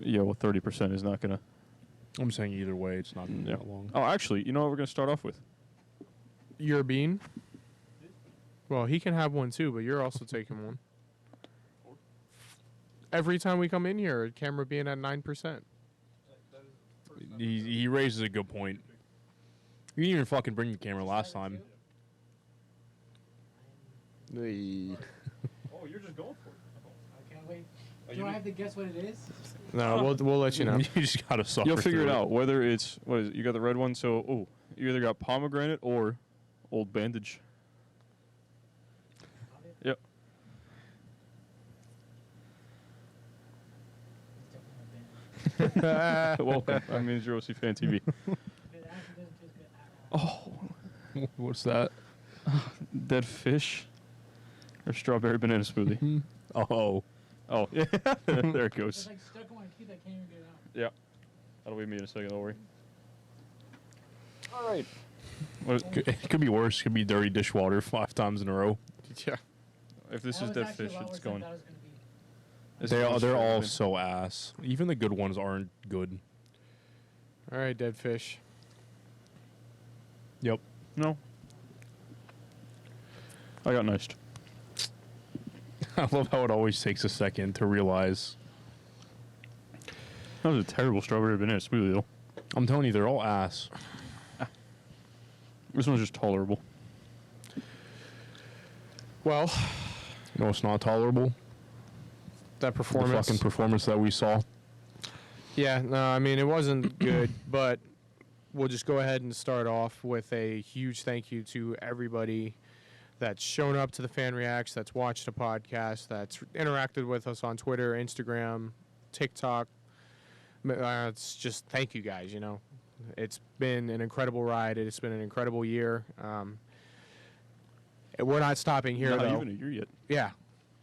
Yeah, well, 30% is not going to... I'm saying either way, it's not that long. Oh, actually, you know what we're going to start off with? Your bean? Well, he can have one too, but you're also taking one. Every time we come in here, camera being at 9%. He raises a good point. You didn't even fucking bring the camera last time. Oh, you're just going for it. I can't wait. Do I have to guess what it is? No, we'll let you know. You just gotta suffer. You'll figure it through out. Whether it's... What is it? You got the red one, so... you either got pomegranate or old bandage. Yep. Welcome. I'm in Zero C Fan TV. Oh, What's that? dead fish or strawberry banana smoothie. Oh. Oh, yeah. There it It's goes. like stuck in my teeth. I can't even get it out. Yeah. That'll be me in a second, don't worry. All right. What, It could be worse. It could be dirty dishwater 5 times in a row. Yeah. if this That is was dead actually a fish, lot it's worse than I going. thought it was gonna be. This They're is all struggling. so ass. Even the good ones aren't good. All right, dead fish. Yep. No. I got niced. I love how it always takes a second to realize. That was a terrible strawberry banana smoothie, though. I'm telling you, they're all ass. This one's just tolerable. Well, You know what's not tolerable? that The performance. fucking performance that we saw. Yeah, no, I mean, it wasn't good, but we'll just go ahead and start off with a huge thank you to everybody that's shown up to the Fan Reacts, that's watched the podcast, that's interacted with us on Twitter, Instagram, TikTok. It's just thank you guys, you know. It's been an incredible ride. It's been an incredible year. We're not stopping here, Not though. even a year yet. Yeah,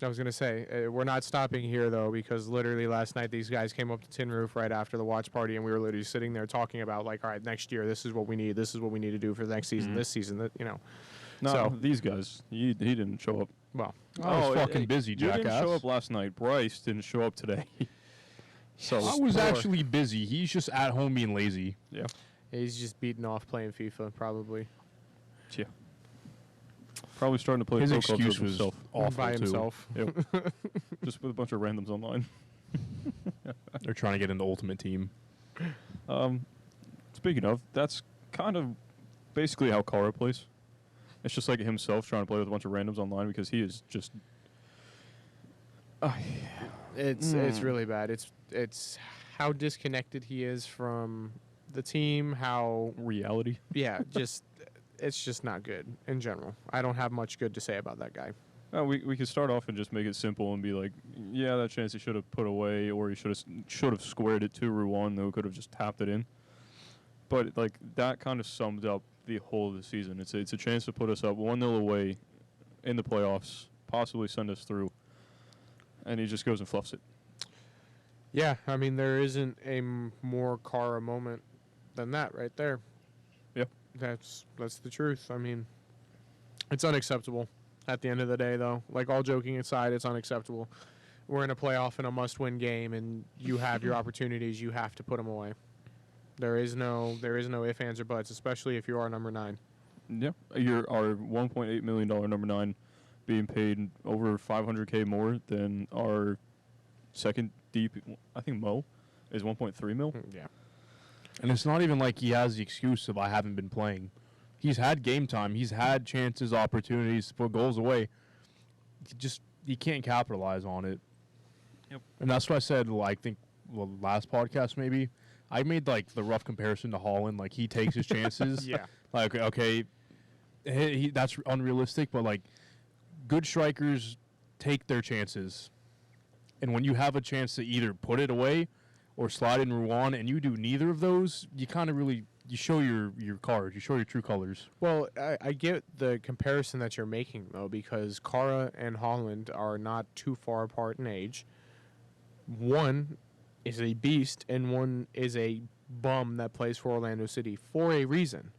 I was going to say, we're not stopping here, though, because literally last night these guys came up to Tin Roof right after the watch party, and we were literally sitting there talking about, like, all right, next year, this is what we need. This is what we need to do for the next season, this season, that, you know. No, So- these guys, he didn't show up. Well, I was fucking busy, You didn't jackass. show up last night. Bryce didn't show up today. So I was Poor. actually busy. He's just at home being lazy. yeah. he's just beating off playing FIFA, probably, Yeah. Probably starting to play His Pro Clubs excuse with was himself. awful by too. himself. Yep. Just with a bunch of randoms online. They're trying to get in the ultimate team. Speaking of, that's kind of basically how Kara plays. It's just like himself trying to play with a bunch of randoms online because he is just... It's really bad. It's how disconnected he is from the team, how... reality. Yeah, it's just not good in general. I don't have much good to say about that guy. We could start off and just make it simple and be like, yeah, that chance he should have put away, or he should have squared it to Ruan, who could have just tapped it in. But like that kind of summed up the whole of the season. It's a chance to put us up 1-0 away in the playoffs, possibly send us through, and he just goes and fluffs it. Yeah, I mean, there isn't a more Kara moment than that right there. Yep. That's the truth. I mean, it's unacceptable at the end of the day, though. Like, all joking aside, it's unacceptable. We're in a playoff in a must-win game, and you have your opportunities. You have to put them away. There is no ifs, ands, or buts, especially if you are number 9. Yeah, you're our $1.8 million number 9 being paid over $500K more than our second deep. I think Mo is 1.3 mil. Yeah. And it's not even like he has the excuse of I haven't been playing. He's had game time. He's had chances, opportunities to put goals away. He can't capitalize on it. Yep. And that's what I said, I think, last podcast maybe. I made, like, the rough comparison to Holland. Like, he takes his chances. Yeah. Like, okay, that's unrealistic, but, like, good strikers take their chances. And when you have a chance to either put it away or slide in Ruan, and you do neither of those, you kind of really you show your cards, you show your true colors. Well, I get the comparison that you're making, though, because Kara and Holland are not too far apart in age. One is a beast, and one is a bum that plays for Orlando City for a reason.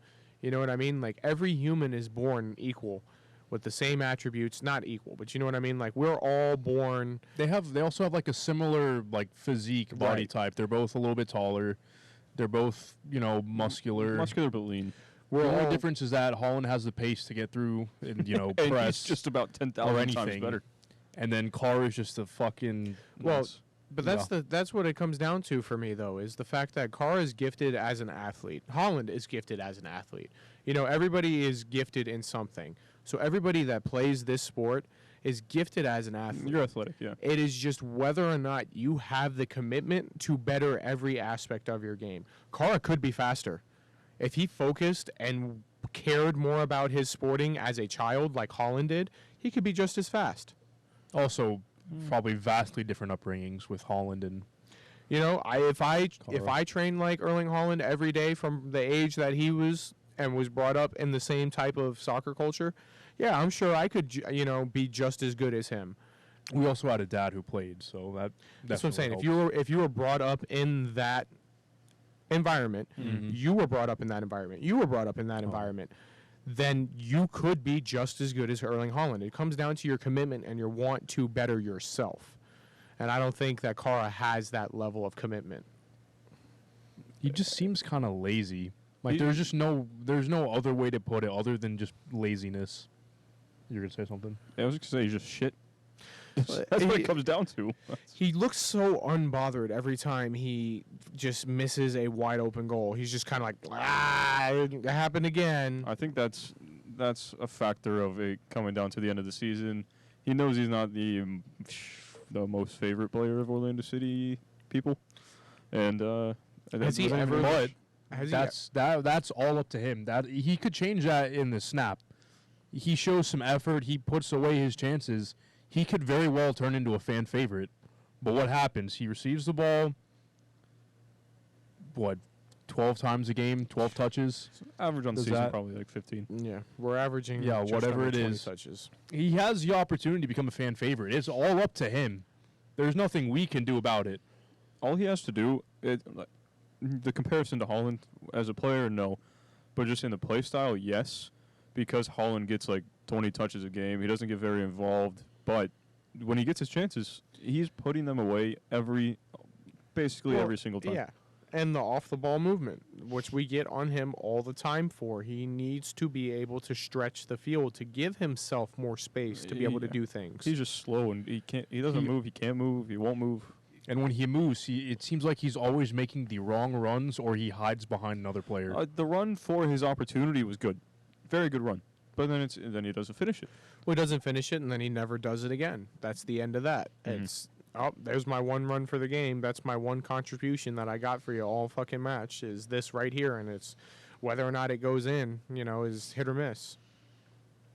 You know what I mean? Like, every human is born equal. with the same attributes, not equal, but you know what I mean? Like, we're all born. They also have like a similar like physique body Right. type. They're both a little bit taller. They're both, muscular. Muscular but lean. The We're only all difference is that Holland has the pace to get through and, And press. he's just about or 10,000 times anything. better. And then Carr is just a fucking. Well, Nice. But that's what it comes down to for me, though, is the fact that Carr is gifted as an athlete. Holland is gifted as an athlete. Everybody is gifted in something. So everybody that plays this sport is gifted as an athlete. You're athletic, yeah. It is just whether or not you have the commitment to better every aspect of your game. Carr could be faster. If he focused and cared more about his sporting as a child like Holland did, he could be just as fast. Also, probably vastly different upbringings with Holland and. If I Carr. trained like Erling Haaland every day from the age that he was and was brought up in the same type of soccer culture, yeah, I'm sure I could be just as good as him. We also had a dad who played, so That's what I'm saying. definitely If you were brought up in that environment, you were brought up in that environment. You were brought up in that environment. Then you could be just as good as Erling Haaland. It comes down to your commitment and your want to better yourself. And I don't think that Kara has that level of commitment. He just seems kind of lazy. Like He- there's no other way to put it other than just laziness. You're gonna say something? I was going to say he's just shit. Well, That's what he- it comes down to. He looks so unbothered every time he just misses a wide open goal. He's just kind of like, it happened again. I think that's a factor of it coming down to the end of the season. He knows he's not the most favorite player of Orlando City people, and Has he ever? But has he- that's all up to him. That he could change that in the snap. He shows some effort. He puts away his chances. He could very well turn into a fan favorite. But what happens? He receives the ball. 12 times a game, 12 touches. average on the Does season that- probably like 15. Yeah, we're averaging just whatever under it 20 is. touches. He has the opportunity to become a fan favorite. It's all up to him. There's nothing we can do about it. All he has to do, the comparison to Holland as a player, no, but just in the play style, yes, because Holland gets like 20 touches a game. He doesn't get very involved, but when he gets his chances, he's putting them away basically every single time. Yeah, and the off the ball movement, which we get on him all the time for. He needs to be able to stretch the field to give himself more space to be able to Yeah. do things. He's just slow and he doesn't He- move. He can't move. He won't move. And when he moves, it seems like he's always making the wrong runs or he hides behind another player. The run for his opportunity was good, very good run. But then he doesn't finish it. Well, he doesn't finish it, and then he never does it again. That's the end of that. Mhm. It's there's my one run for the game. That's my one contribution that I got for you all fucking match. Is this right here, and it's whether or not it goes in, is hit or miss.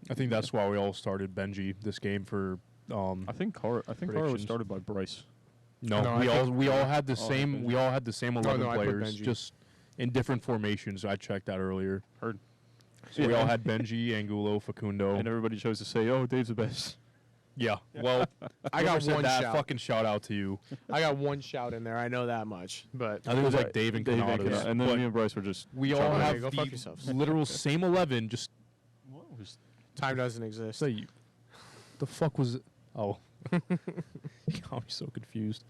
I think that's why we all started Benji this game for. I think Carr was Predictions. started by Bryce. No, No, I we all had the Oh, same. Benji. We all had the same 11 no, I put players, Benji. just in different formations. I checked that earlier. Heard. So we all had Benji, Angulo, Facundo. And everybody chose to say, "Oh, Dave's the best." Yeah. Well, I got whoever said one that, shout. fucking shout out to you. I got one shout in there. I know that much, but I think it was like Dave and Dave Cannata's. and then but me and Bryce were just. we all chopping it have Go the fuck yourselves. literal same 11. Just time doesn't exist. say, the fuck was it? Oh. I'm so confused.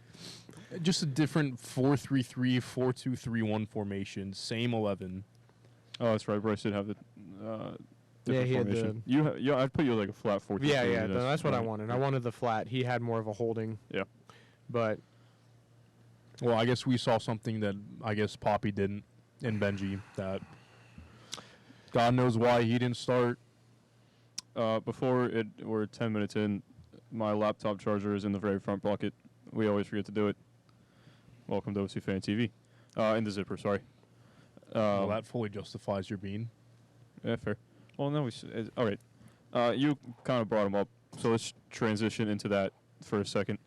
Just a different 4-3-3, 4-2-3-1 formation. Same 11. Oh, that's right. Bryce did have the. Yeah, different he had formation. I'd put you like a flat 4. Yeah. No, that's what I wanted. I wanted the flat. He had more of a holding. Yeah. But Well, I guess we saw something that I guess Poppy didn't in Benji. That God knows why he didn't start. We're 10 minutes in. My laptop charger is in the very front pocket. We always forget to do it. Welcome to OC Fan TV. In the zipper, sorry. Well, that fully justifies your being. Yeah, fair. Well, no, all right. You kind of brought him up, so let's transition into that for a second.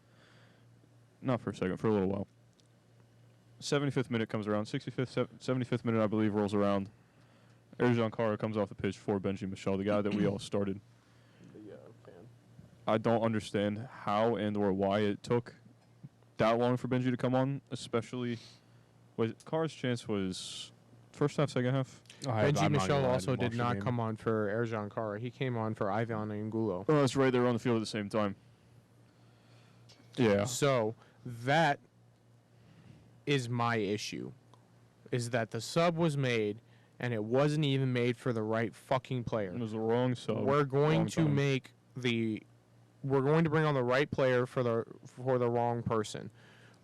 Not for a second, for a little while. 75th minute comes around. 75th minute, I believe, rolls around. Erjan Kara comes off the pitch for Benji Michel, the guy that we all started. I don't understand how and or why it took that long for Benji to come on, especially with Kara's chance was First half, second half. Benji Michel also did not come on for Erjan Kara. He came on for Ivan Angulo. Oh, that's right. They were on the field at the same time. Yeah. So that is my issue, is that the sub was made, and it wasn't even made for the right fucking player. It was the wrong sub. We're going wrong to time. we're going to bring on the right player for the wrong person.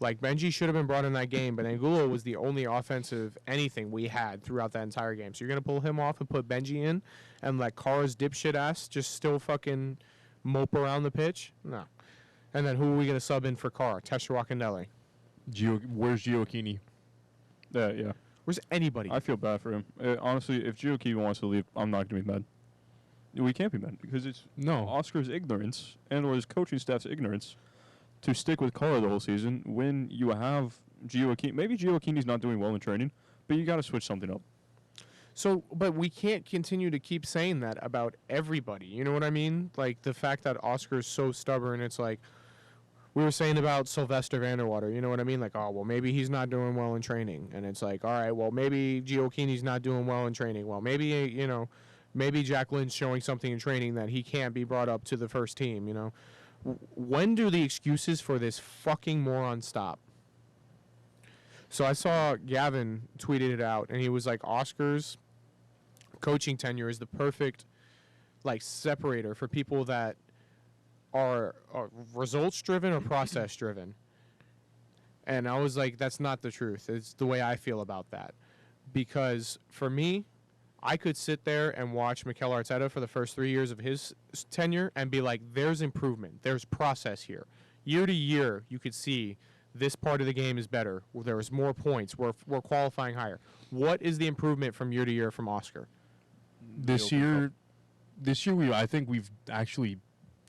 Like, Benji should have been brought in that game, but Angulo was the only offensive anything we had throughout that entire game. So you're going to pull him off and put Benji in and let Kara's dipshit ass just still fucking mope around the pitch? No. And then who are we going to sub in for Kara? Tesha Wakandelli. Where's Gioacchini? Yeah. Where's anybody? I feel bad for him. Honestly, if Gioacchini wants to leave, I'm not going to be mad. We can't be mad because it's Oscar's ignorance and or his coaching staff's ignorance to stick with Kara the whole season when you have Gioacchini. Maybe Gioacchini's not doing well in training, but you got to switch something up. So, but we can't continue to keep saying that about everybody. You know what I mean? Like, the fact that Oscar's so stubborn, it's like we were saying about Sylvester Vanderwater. You know what I mean? Like, oh, well, maybe he's not doing well in training. And it's like, all right, well, maybe Gioacchini's not doing well in training. Well, maybe, maybe Jack Lynn's showing something in training that he can't be brought up to the first team, When do the excuses for this fucking moron stop? So I saw Gavin tweeted it out, and he was like, Oscar's coaching tenure is the perfect, separator for people that are results-driven or process-driven. And I was like, that's not the truth. It's the way I feel about that. Because for me, I could sit there and watch Mikel Arteta for the first 3 years of his tenure and be like, there's improvement. There's process here. Year to year, you could see this part of the game is better. There's more points. We're qualifying higher. What is the improvement from year to year from Oscar? This year, I think we've actually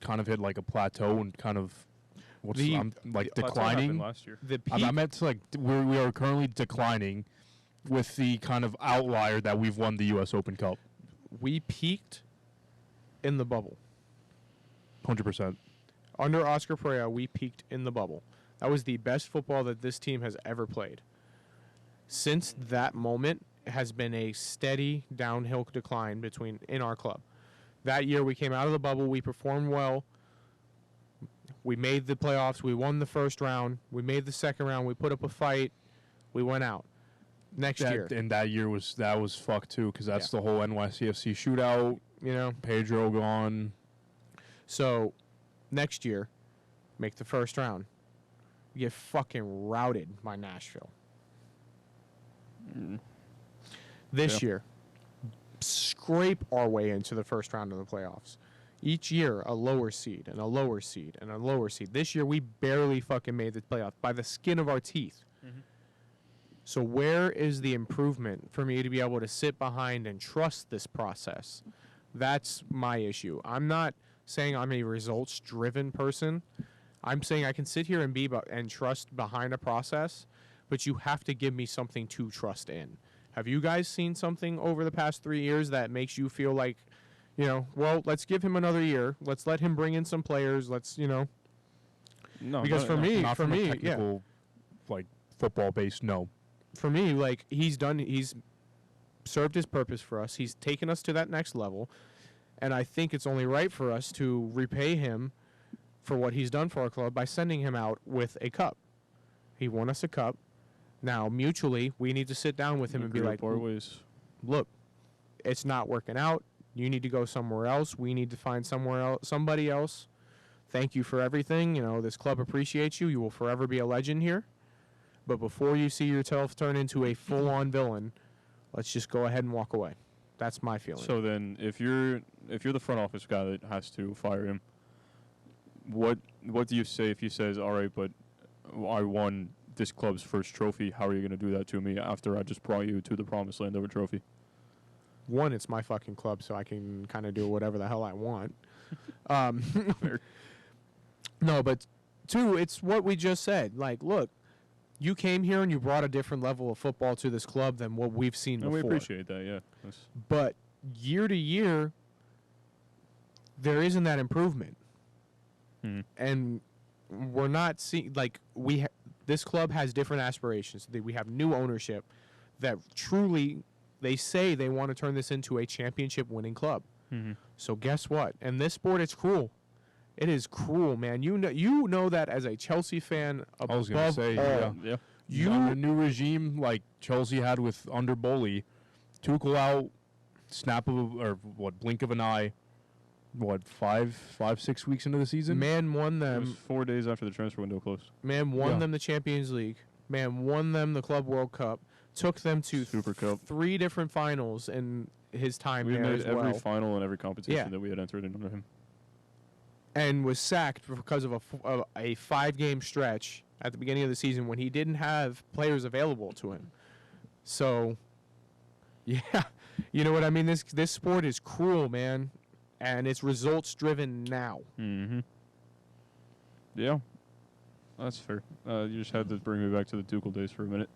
kind of hit like a plateau and kind of declining. Last year. The peak, I meant to we are currently declining with the kind of outlier that we've won the U.S. Open Cup. we peaked in the bubble. 100%. Under Oscar Pereira, we peaked in the bubble. That was the best football that this team has ever played. Since that moment, it has been a steady downhill decline in our club. That year, we came out of the bubble. We performed well. We made the playoffs. We won the first round. We made the second round. We put up a fight. We went out. Next year. And that year was fucked too, because that's the whole NYCFC shootout. You know, Pedro gone. So, next year, make the first round. We get fucking routed by Nashville. This year, scrape our way into the first round of the playoffs. Each year, a lower seed and a lower seed and a lower seed. This year, we barely fucking made the playoff by the skin of our teeth. So where is the improvement for me to be able to sit behind and trust this process? That's my issue. I'm not saying I'm a results-driven person. I'm saying I can sit here and and trust behind a process, but you have to give me something to trust in. Have you guys seen something over the past 3 years that makes you feel like, well, let's give him another year. Let's let him bring in some players. No, because for me, technical, football-based, no. For me, he's served his purpose for us. He's taken us to that next level. And I think it's only right for us to repay him for what he's done for our club by sending him out with a cup. He won us a cup. Now, mutually, we need to sit down with him and be like, look, it's not working out. You need to go somewhere else. We need to find somebody else. Thank you for everything. This club appreciates you. You will forever be a legend here. But before you see yourself turn into a full-on villain, let's just go ahead and walk away. That's my feeling. So then, if you're the front office guy that has to fire him, what do you say if he says, all right, but I won this club's first trophy, how are you going to do that to me after I just brought you to the promised land of a trophy? One, it's my fucking club, so I can kind of do whatever the hell I want. No, but two, it's what we just said. Look, you came here and you brought a different level of football to this club than what we've seen before. We appreciate that, yeah. But year to year, there isn't that improvement. And we're not seeing, this club has different aspirations. We have new ownership that truly they say they want to turn this into a championship-winning club. Mm-hmm. So guess what? In this sport, it's cruel. It is cruel, man. You know that as a Chelsea fan above I was gonna say, all. Yeah. You under a new regime like Chelsea had with under Bowley, Tuchel out, blink of an eye. What 5-6 weeks into the season? Man won It was them. 4 days after the transfer window closed. Man won Yeah. them the Champions League. Man won them the Club World Cup. Took them to Super Cup. 3 different finals in his time We there made as every well. final and every competition Yeah. that we had entered in under him. And was sacked because of a 5-game stretch at the beginning of the season when he didn't have players available to him. So, yeah, you know what I mean. This sport is cruel, man, and it's results driven now. Mm-hmm. Yeah, that's fair. You just had to bring me back to the Tuchel days for a minute.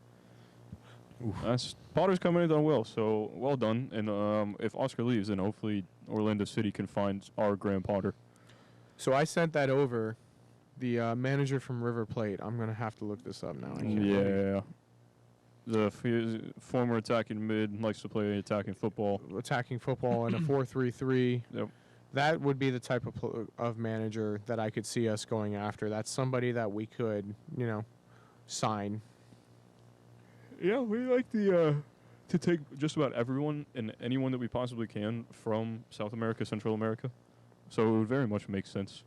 That's Potter's coming in done well, so well done. And if Oscar leaves, then hopefully Orlando City can find our Graham Potter. So I sent that over. The manager from River Plate. I'm gonna have to look this up now. I can't remember. Yeah. The former attacking mid likes to play attacking football. Attacking football in a 4-3-3. Yep. That would be the type of manager that I could see us going after. That's somebody that we could, sign. Yeah, we like the to take just about everyone and anyone that we possibly can from South America, Central America. So it would very much make sense.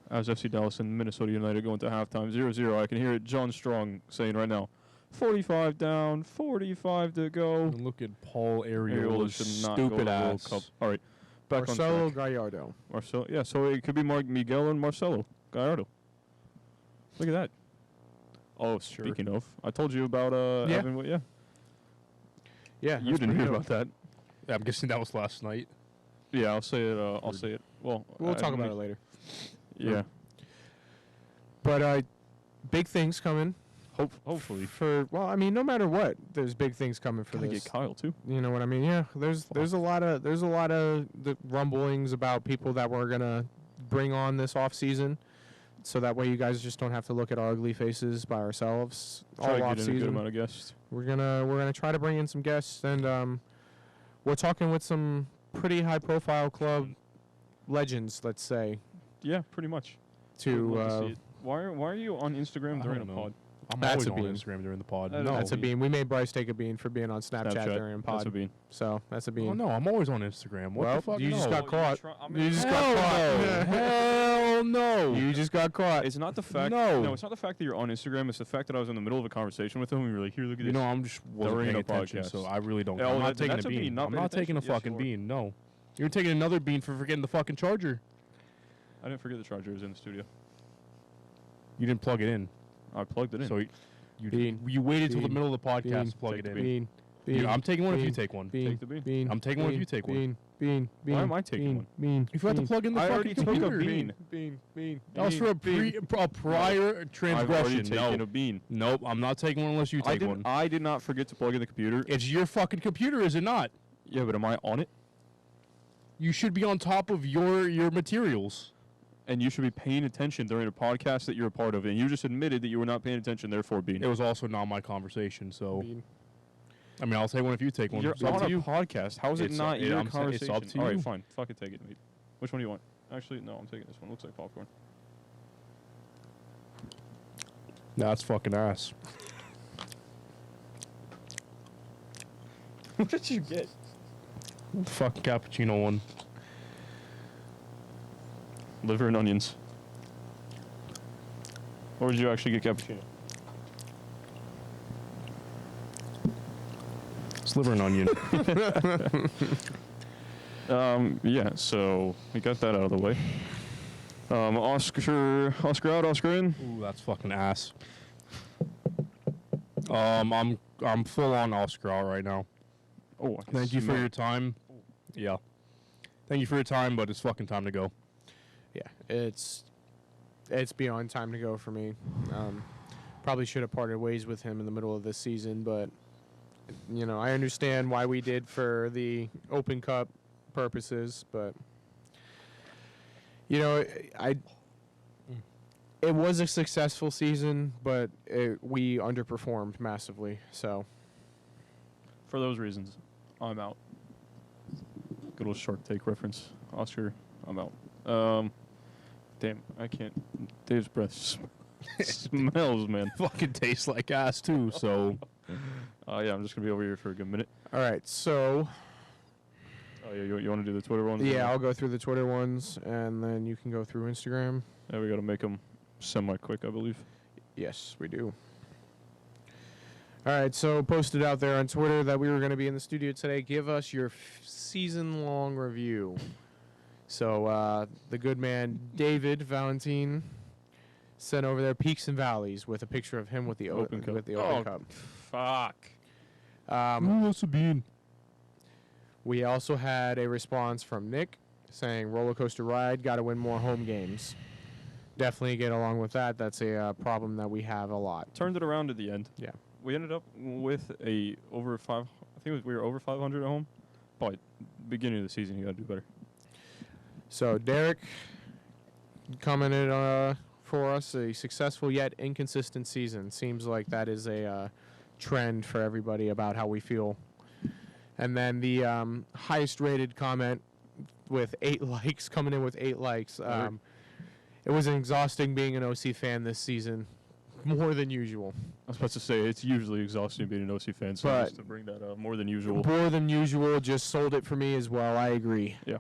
As FC Dallas and Minnesota United go into halftime, 0-0. I can hear it. John Strong saying right now, 45 down, 45 to go. And look at Paul Ariola Ariola's should not go to stupid the World ass. Cup. All right, back Marcelo on track. Gallardo. Marcelo, yeah. So it could be Miguel and Marcelo Gallardo. Look at that. Oh, Sure. speaking of, I told you about Yeah. Evan. Yeah, Yeah, you didn't hear about that. Yeah, I'm guessing that was last night. Yeah, I'll say it. I'll say it. Well, We'll talk about it later. Yeah, But big things coming. hopefully. No matter what, there's big things coming for Gotta this. get Kyle too. You know what I mean? Yeah, there's a lot of the rumblings about people that we're gonna bring on this off season, so that way you guys just don't have to look at our ugly faces by ourselves Try all to off get in a good season. amount of guests. We're gonna try to bring in some guests, and we're talking with some pretty high profile club legends, let's say, Yeah, pretty much. to Would love to see it. Why are you on Instagram I during a don't know. pod? I'm That's always a on bean. Instagram during the pod. That- No, that's a bean. bean. We made Bryce take a bean for being on Snapchat during a That's pod. a bean. So that's a bean. Oh no, I'm always on Instagram. What Well, the fuck? you just No. got caught. You just Hell got caught. no. Hell no. You just got caught. It's not the fact. No. It's not the fact that you're on Instagram. It's the fact that I was in the middle of a conversation with him and we were like, "Here, look at You this." know, I'm just wasn't During paying a attention, podcast. so I really don't. Yeah, I'm well, not taking that's a a bean, bean. not I'm paying not taking a attention. Yes, fucking you are. bean. No, you're taking another bean for forgetting the fucking charger. I didn't forget the charger was in the studio. You didn't plug it in, I plugged it in. so you Bean. waited till the Bean. middle of the podcast Bean. to plug Take it the in. Bean. You- Bean. I'm taking one if you Bean. take one. Bean. Take the bean. Bean. I'm taking one if you take one. Bean. Bean. Bean. Why am I taking bean, one? Bean. If you have to bean, plug in the I fucking already took a computer. bean. Bean. Bean. That was for a prior I've already transgression. taken No, a bean. nope, I'm not taking one unless you take one. I did not forget to plug in the computer. It's your fucking computer, is it not? Yeah, but am I on it? You should be on top of your materials. And you should be paying attention during a podcast that you're a part of. And you just admitted that you were not paying attention, therefore bean. It was also not my conversation, so Bean. I mean, I'll take one if you take one. You're It's up on to a you. podcast. How is it It's- not it- your I'm saying it's conversation? up to All right, you. fine. Fucking take it, mate. Which one do you want? Actually, no, I'm taking this one. Looks like popcorn. That's fucking ass. What did you get? The fucking cappuccino one. Liver and onions. Or did you actually get cappuccino? It's liver and onion. Yeah, so we got that out of the way. Oscar out, Oscar in. Ooh, that's fucking ass. I'm full on Oscar out right now. Oh, I can Thank you for smell your it. time. Yeah. Thank you for your time, but it's fucking time to go. Yeah, it's beyond time to go for me. Probably should have parted ways with him in the middle of this season, but I understand why we did for the Open Cup purposes, but it was a successful season, but we underperformed massively. So For those reasons, I'm out. Good old Shark Tank reference. Oscar, I'm out. Damn, I can't. Dave's breath smells, man. Fucking tastes like ass too. So Yeah, I'm just gonna be over here for a good minute. All right, so Oh yeah, you want to do the Twitter ones? yeah, I'll go through the Twitter ones, and then you can go through Instagram. Yeah, we gotta make them semi-quick, I believe. Yes, we do. All right, so posted out there on Twitter that we were going to be in the studio today. Give us your season-long review. So the good man David Valentine sent over there peaks and valleys with a picture of him with the Open Cup. With the Open Cup. Fuck. We also had a response from Nick saying roller coaster ride, got to win more home games. Definitely get along with that. That's a problem that we have a lot. Turned it around at the end. Yeah. We ended up with a over 5. I think we were over 500 at home. But beginning of the season, you got to do better. So Derek commented for us, a successful yet inconsistent season. Seems like that is a trend for everybody about how we feel. And then the highest rated comment with 8 likes, coming in with 8 likes. It was exhausting being an OC fan this season, more than usual. I was about to say, it's usually exhausting being an OC fan, so But just to bring that up, more than usual. More than usual, just sold it for me as well. I agree. Yeah.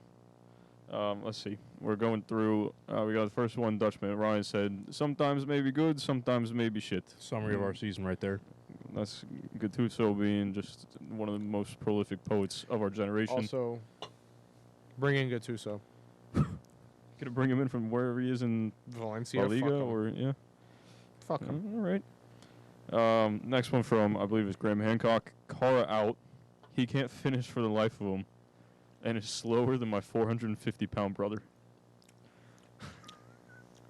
Let's see. We're going through. We got the first one, Dutchman. Ryan said, sometimes may be good, sometimes may be shit. summary of our season right there. That's Gattuso being just one of the most prolific poets of our generation. Also, bring in Gattuso. Gonna bring him in from wherever he is in Valencia. La Liga, fuck him. or yeah. Fuck him. All right. Next one from, I believe, is Graham Hancock. Cara out. He can't finish for the life of him, and is slower than my 450-pound brother.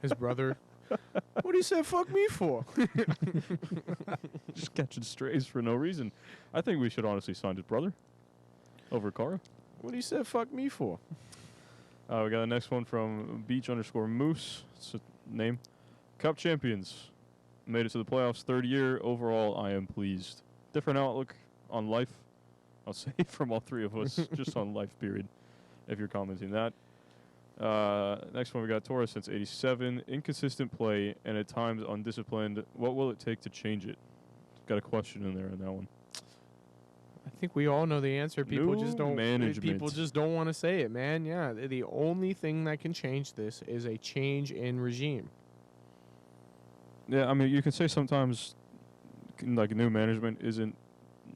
His brother. What do you say fuck me for? Just catching strays for no reason. I think we should honestly sign his brother over Cara. What do you say fuck me for? We got the next one from Beach_Moose. It's a name. Cup champions. Made it to the playoffs. 3rd year. Overall, I am pleased. Different outlook on life. I'll say from all 3 of us. Just on life, period. If you're commenting that. Next one, we got Torres since 87. Inconsistent play and at times undisciplined. What will it take to change it? Got a question in there on that one. I think we all know the answer. People New just don't. management. People just don't want to say it, man. Yeah, the only thing that can change this is a change in regime. Yeah, I mean, you can say sometimes, like, new management isn't,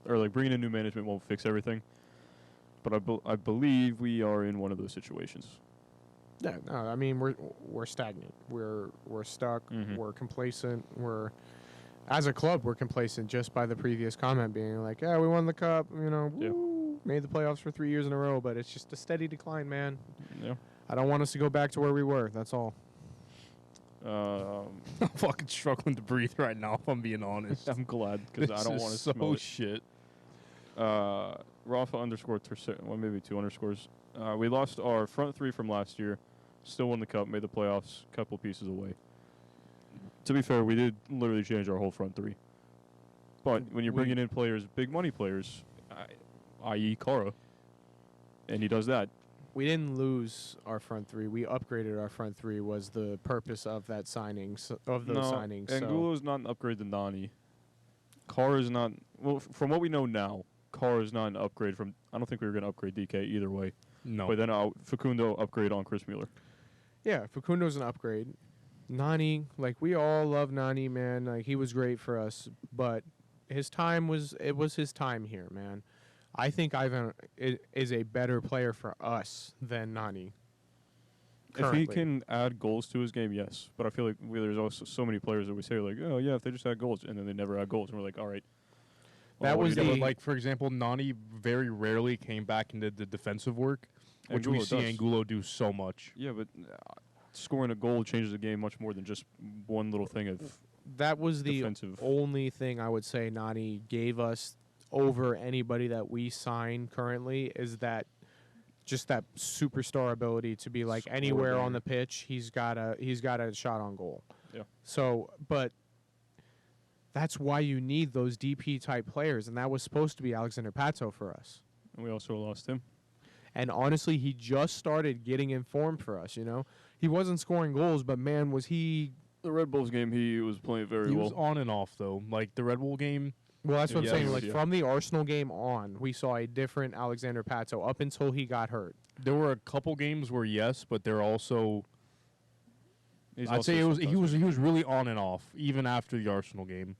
or like bringing in new management won't fix everything. But I believe we are in one of those situations. Yeah, no, I mean we're stagnant. We're stuck. Mhm. We're complacent. As a club, we're complacent just by the previous comment being like, yeah, we won the cup, Yeah. woo, made the playoffs for 3 years in a row, but it's just a steady decline, man. Yeah. I don't want us to go back to where we were. That's all. I'm fucking struggling to breathe right now, if I'm being honest. I'm glad because I don't want to so smell it. shit. Rafa _ well, maybe 2 underscores. We lost our front 3 from last year. Still won the cup, made the playoffs, couple pieces away. To be fair, we did literally change our whole front 3. But when you're bringing in players, big money players, i.e. Cara, and he does that. We didn't lose our front 3. We upgraded our front 3 was the purpose of that signing, signings. Angulo's not an upgrade to Nani. Cara's not, well, from what we know now, Cara's not an upgrade from, I don't think we were going to upgrade DK either way. No. But then Facundo upgrade on Chris Mueller. Yeah, Facundo's an upgrade. Nani, like, we all love Nani, man. Like, he was great for us, but his time was his time here, man. I think Ivan is a better player for us than Nani. Currently. If he can add goals to his game, yes. But I feel like there's also so many players that we say, like, oh, yeah, if they just add goals, and then they never add goals. And we're like, all right. That was Yeah, the but like, for example, Nani very rarely came back into the defensive work, which we Angulo see does. Angulo do so much. Yeah, but scoring a goal changes the game much more than just one little thing of that was the defensive. only thing I would say Nani gave us over anybody that we sign currently is that just that superstar ability to be like Score anywhere on better. the pitch, he's got a shot on goal. Yeah. So, but That's why you need those DP type players, and that was supposed to be Alexander Pato for us. And we also lost him. And honestly, he just started getting in form for us. He wasn't scoring goals, but man, was he. The Red Bulls game, he was playing very He well. was on and off though. Like the Red Bull game, Well, that's what Yeah, I'm saying. he Like was, from the Arsenal game on, we saw a different Alexander Pato up until he got hurt. there were a couple games where yes, but there also He's I'd also say he sometimes was really on and off even after the Arsenal game.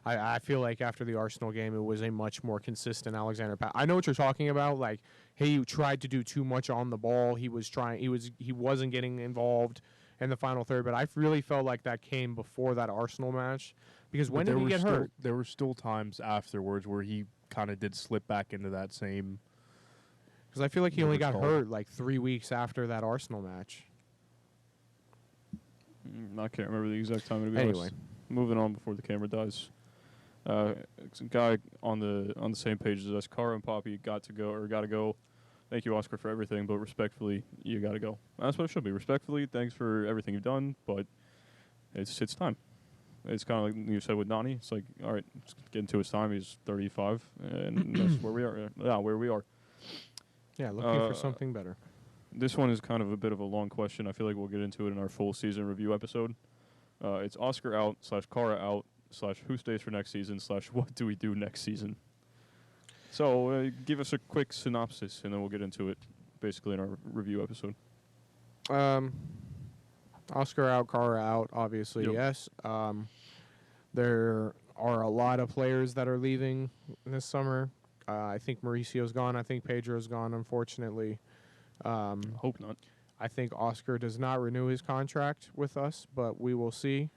I feel like after the Arsenal game, it was a much more consistent Alexander Pato. I know what you're talking about. Like he tried to do too much on the ball. He wasn't getting involved in the final third. But I really felt like that came before that Arsenal match because when did he get hurt? There were still times afterwards where he kind of did slip back into that same. Because I feel like he only got Whatever it's hurt like 3 weeks after that Arsenal match. I can't remember the exact time. To be Anyway. honest. Moving on before the camera dies. It's a guy on the same page as us. Cara and Poppy got to go. Thank you, Oscar, for everything, but respectfully, you got to go. That's what it should be. Respectfully, thanks for everything you've done, but it's time. It's kind of like you said with Donnie. It's like, all right, it's getting to his time. He's 35, and that's where we are. Yeah, where we are. Yeah, looking for something better. This one is kind of a bit of a long question. I feel like we'll get into it in our full season review episode. It's Oscar out / Cara out / who stays for next season / what do we do next season. So give us a quick synopsis, and then we'll get into it basically in our review episode. Oscar out, Cara out, obviously, Yep. yes. There are a lot of players that are leaving this summer. I think Mauricio's gone. I think Pedro's gone, unfortunately. Hope not. I think Oscar does not renew his contract with us, but we will see.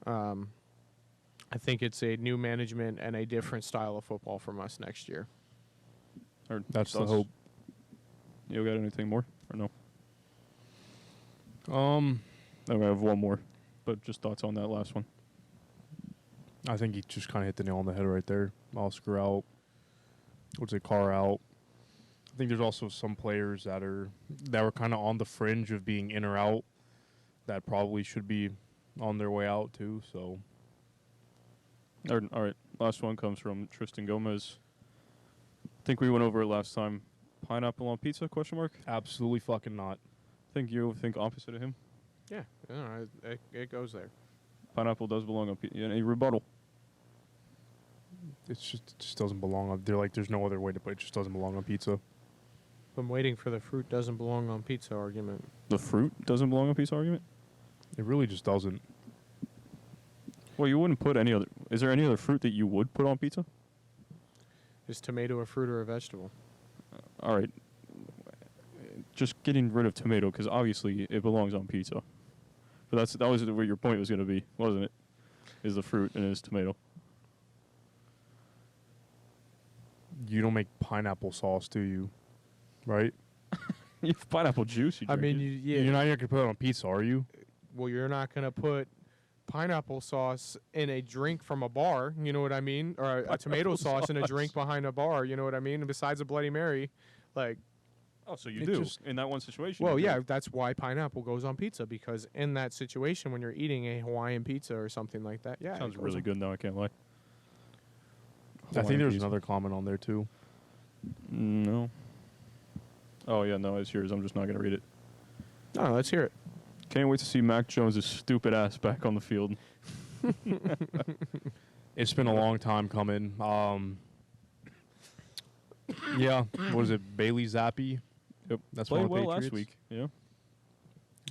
I think it's a new management and a different style of football from us next year. Or That's the thoughts? hope. You got anything more or no? Um, I have one more, but just thoughts on that last one. I think he just kind of hit the nail on the head right there. Oscar out. Would say Carr out. I think there's also some players that were kind of on the fringe of being in or out that probably should be on their way out too. So All right, last one comes from Tristan Gomez. I think we went over it last time. Pineapple on pizza? Question mark. absolutely fucking not. Think you think opposite of him? Yeah, it goes there. Pineapple does belong on pizza. Any rebuttal? It just doesn't belong on. They're like, there's no other way to put it. It just doesn't belong on pizza. I'm waiting for the fruit doesn't belong on pizza argument. The fruit doesn't belong on pizza argument? It really just doesn't. Well, you wouldn't put any other. Is there any other fruit that you would put on pizza? Is tomato a fruit or a vegetable? All right. Just getting rid of tomato because obviously it belongs on pizza. But that was what your point was going to be, wasn't it? Is the fruit and it's tomato. You don't make pineapple sauce, do you? Right? You have pineapple juice. You I drink mean, it. You're not going to put it on pizza, are you? well, you're not going to put pineapple sauce in a drink from a bar, you know what I mean? Or a tomato sauce in a drink behind a bar, you know what I mean? And besides a Bloody Mary, like, Oh, so you It do just- in that one situation. well, you do. yeah, that's why pineapple goes on pizza, because in that situation when you're eating a Hawaiian pizza or something like that, yeah. Sounds it goes really on. good now. I can't lie. I think Hawaiian there's pizza. another comment on there too. No. Oh yeah, no, it's yours. I'm just not gonna read it. No, let's hear it. Can't wait to see Mac Jones' stupid ass back on the field. It's been a long time coming. Yeah, what is it? Bailey Zappi. Yep. That's Played one of the well last Patriots. week. Yeah.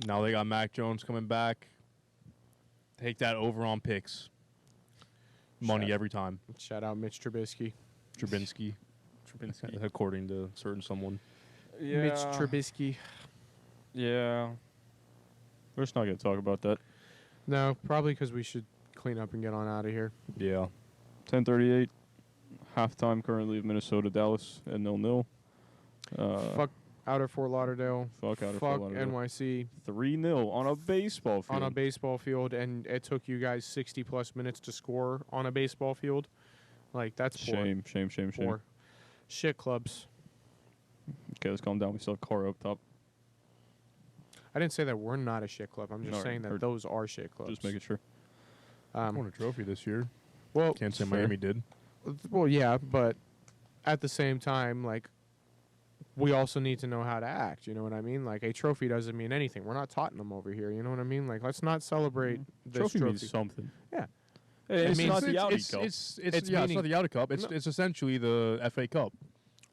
Now they got Mac Jones coming back. Take that over on picks. Money Shut- every time. Shout out Mitch Trubisky. Trubinsky, according to certain someone. Mitch Trubisky. Yeah. We're just not gonna talk about that. No, probably because we should clean up and get on out of here. Yeah. 10:38. Halftime currently of Minnesota Dallas at 0-0. Fuck outer Fort Lauderdale. Fuck outer Fuck Fort Lauderdale. NYC 3-0 on a baseball field. on a baseball field, and it took you guys 60 plus minutes to score on a baseball field. Like, that's poor. Shame. Poor. Shit clubs. Okay, let's calm down. We still have Carr up top. I didn't say that we're not a shit club. I'm just No, saying that or- those are shit clubs. Just making sure. I won a trophy this year. Well, Can't say Fair. Miami did. well, yeah, but at the same time, like, we also need to know how to act. You know what I mean? Like, a trophy doesn't mean anything. We're not Tottenham over here. You know what I mean? Like, let's not celebrate this Trophy trophy. means something. Yeah. Hey, it's means not the Audi it's, Cup. it's It's yeah, it's meaning- not the Audi Cup. No. It's essentially the FA Cup.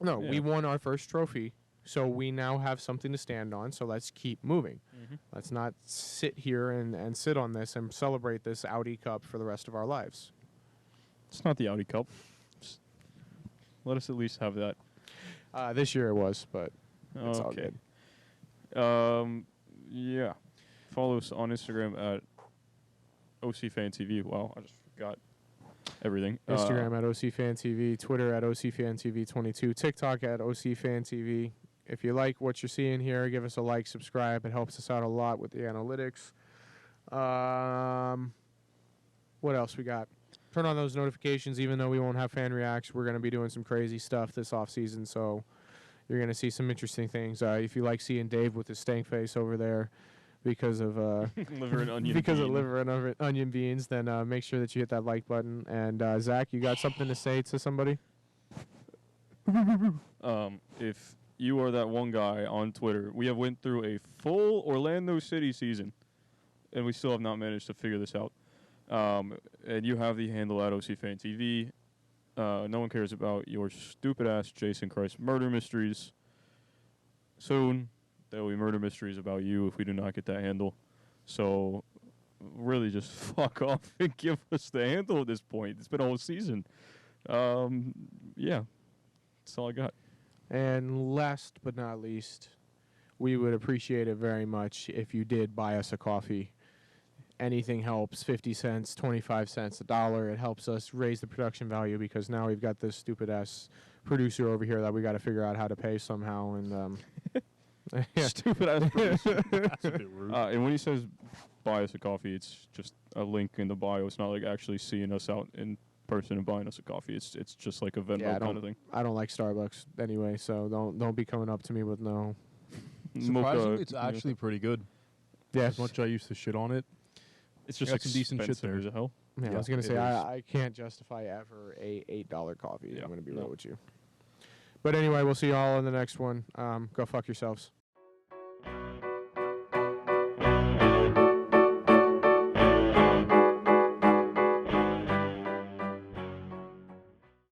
No, we Yeah. won our first trophy, so we now have something to stand on. So let's keep moving. Mhm. Let's not sit here and sit on this and celebrate this Audi Cup for the rest of our lives. It's not the Audi Cup. Just let us at least have that. This year it was, but it's all Okay. good. Yeah. Follow us on Instagram at OCFanTV. Wow, I just forgot everything. Instagram at OCFanTV, Twitter at OCFanTV22, TikTok at OCFanTV. If you like what you're seeing here, give us a like, subscribe. It helps us out a lot with the analytics. What else we got? Turn on those notifications. Even though we won't have fan reacts, we're going to be doing some crazy stuff this off season, so you're going to see some interesting things. If you like seeing Dave with his stank face over there because of liver and onion. because of bean. liver and onion beans, then make sure that you hit that like button. And Zach, you got something to say to somebody? If you are that one guy on Twitter, we have went through a full Orlando City season, and we still have not managed to figure this out. And you have the handle at OCFanTV. No one cares about your stupid ass Jason Christ murder mysteries. Soon, there will be murder mysteries about you if we do not get that handle. So, really, just fuck off and give us the handle at this point. It's been a whole season. Yeah, that's all I got. And last but not least, we would appreciate it very much if you did buy us a coffee. Anything helps. 50 cents, 25 cents, $1. It helps us raise the production value because now we've got this stupid ass producer over here that we got to figure out how to pay somehow. And yeah. Stupid ass producer. That's a bit rude. And when he says buy us a coffee, it's just a link in the bio. It's not like actually seeing us out in person and buying us a coffee. It's just like a Venmo Yeah, kind of thing. I don't like Starbucks anyway, so don't be coming up to me with no. Surprisingly, it's yeah. actually pretty good. Yeah, As much as I used to shit on it. It's just got some decent shit expensive there. as hell. Yeah, I Yeah, was gonna it say is. I can't justify ever a $8 coffee. Yeah, I'm gonna be no. real with you. But anyway, we'll see you all in the next one. Go fuck yourselves.